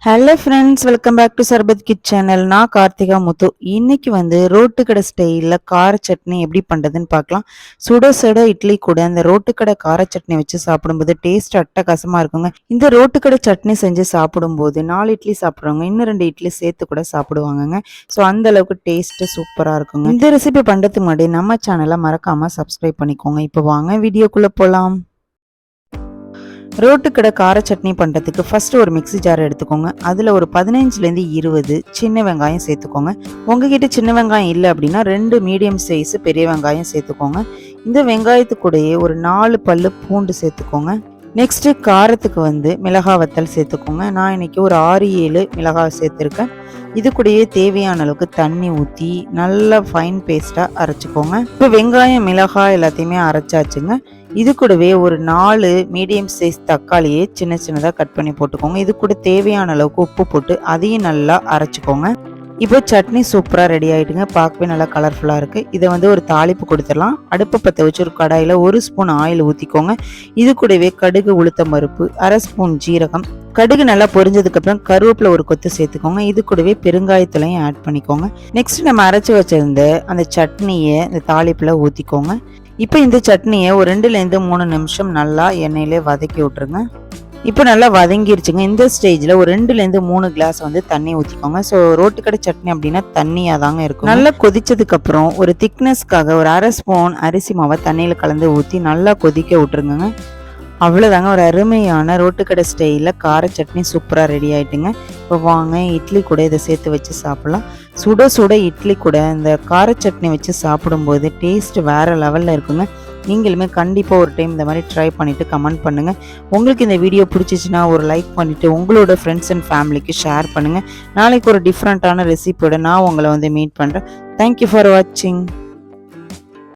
Hello friends, welcome back to சர்பத் கிட் channel. நான் கார்த்திகா முத்து. இன்னைக்கு ரோட்டு கடை ஸ்டைலில் கார சட்னி எப்படி பண்ணுறதுன்னு பார்க்கலாம். சுட சுட இட்லி கூட இந்த ரோட்டு கடை கார சட்னி வச்சு சாப்பிடும்போது டேஸ்ட் அட்டகாசமாக இருக்குங்க. இந்த ரோட்டு கடை சட்னி செஞ்சு சாப்பிடும்போது 4 இட்லி சாப்பிட்றவங்க இன்னும் 2 இட்லி சேர்த்து கூட சாப்பிடுவாங்கங்க. ஸோ அந்த அளவுக்கு டேஸ்ட்டு சூப்பராக இருக்குங்க. இந்த ரெசிபி பண்ணுறதுக்கு முன்னாடி நம்ம சேனலை மறக்காமல் சப்ஸ்கிரைப் பண்ணிக்கோங்க. இப்போ வாங்க வீடியோக்குள்ளே போகலாம். ரோட்டு கடை கார சட்னி பண்ணுறதுக்கு ஃபஸ்ட்டு ஒரு மிக்ஸி ஜார் எடுத்துக்கோங்க. அதில் ஒரு 15லேருந்து 20 சின்ன வெங்காயம் சேர்த்துக்கோங்க. உங்ககிட்ட சின்ன வெங்காயம் இல்லை அப்படின்னா 2 மீடியம் சைஸ் பெரிய வெங்காயம் சேர்த்துக்கோங்க. இந்த வெங்காயத்துக்கூடையே ஒரு 4 பல்லு பூண்டு சேர்த்துக்கோங்க. நெக்ஸ்ட்டு காரத்துக்கு மிளகாய் வத்தல் சேர்த்துக்கோங்க. நான் இன்னைக்கு ஒரு 6-7 மிளகாய் சேர்த்துருக்கேன். இது கூடயே தேவையான அளவுக்கு தண்ணி ஊற்றி நல்லா ஃபைன் பேஸ்ட்டாக அரைச்சிக்கோங்க. இப்போ வெங்காயம் மிளகாய் எல்லாத்தையுமே அரைச்சாச்சுங்க. இது கூடவே ஒரு 4 மீடியம் சைஸ் தக்காளியை சின்ன சின்னதாக கட் பண்ணி போட்டுக்கோங்க. இது கூட தேவையான அளவுக்கு உப்பு போட்டு அதையும் நல்லா அரைச்சிக்கோங்க. இப்போ சட்னி சூப்பராக ரெடி ஆகிடுங்க. பார்க்கவே நல்லா கலர்ஃபுல்லாக இருக்குது. இதை ஒரு தாளிப்பு கொடுத்துடலாம். அடுப்பை பற்ற வச்சு ஒரு கடாயில் 1 ஸ்பூன் ஆயில் ஊற்றிக்கோங்க. இது கூடவே கடுகு, உளுத்தம் பருப்பு, 1/2 ஸ்பூன் ஜீரகம், கடுகு நல்லா பொரிஞ்சதுக்கப்புறம் கருவேப்பிலை ஒரு கொத்து சேர்த்துக்கோங்க. இது கூடவே பெருங்காயத்தூளையும் ஆட் பண்ணிக்கோங்க. நெக்ஸ்ட் நம்ம அரைச்சி வச்சிருந்த அந்த சட்னியை இந்த தாளிப்பில் ஊற்றிக்கோங்க. இப்போ இந்த சட்னியை ஒரு 2லேருந்து 3 நிமிஷம் நல்லா எண்ணெயிலே வதக்கி விட்டுருங்க. இப்போ நல்லா வதங்கிருச்சுங்க. இந்த ஸ்டேஜில் ஒரு 2லேருந்து 3 கிளாஸ் தண்ணி ஊற்றிக்கோங்க. ஸோ ரோட்டு கடை சட்னி அப்படின்னா தண்ணியாக தாங்க இருக்கும். நல்லா கொதிச்சதுக்கப்புறம் ஒரு திக்னஸ்க்காக ஒரு 1/2 ஸ்பூன் அரிசி மாவை தண்ணியில் கலந்து ஊற்றி நல்லா கொதிக்க விட்டுருங்க. அவ்வளோதாங்க, ஒரு அருமையான ரோட்டு கடை ஸ்டைலில் கார சட்னி சூப்பராக ரெடி ஆகிட்டுங்க. இப்போ வாங்க இட்லி கூட இதை சேர்த்து வச்சு சாப்பிட்லாம். சுட சுட இட்லி கூட இந்த கார சட்னி வச்சு சாப்பிடும்போது டேஸ்ட் வேறு லெவலில் இருக்குங்க. நீங்களுமே கண்டிப்பாக ஒரு டைம் இந்த மாதிரி ட்ரை பண்ணிவிட்டு கமெண்ட் பண்ணுங்கள். உங்களுக்கு இந்த வீடியோ பிடிச்சிச்சின்னா ஒரு லைக் பண்ணிவிட்டு உங்களோட ஃப்ரெண்ட்ஸ் அண்ட் ஃபேமிலிக்கு ஷேர் பண்ணுங்கள். நாளைக்கு ஒரு டிஃப்ரெண்ட்டான ரெசிபியோட நான் உங்களை மீட் பண்ணுறேன். தேங்க்யூ ஃபார் வாட்சிங்.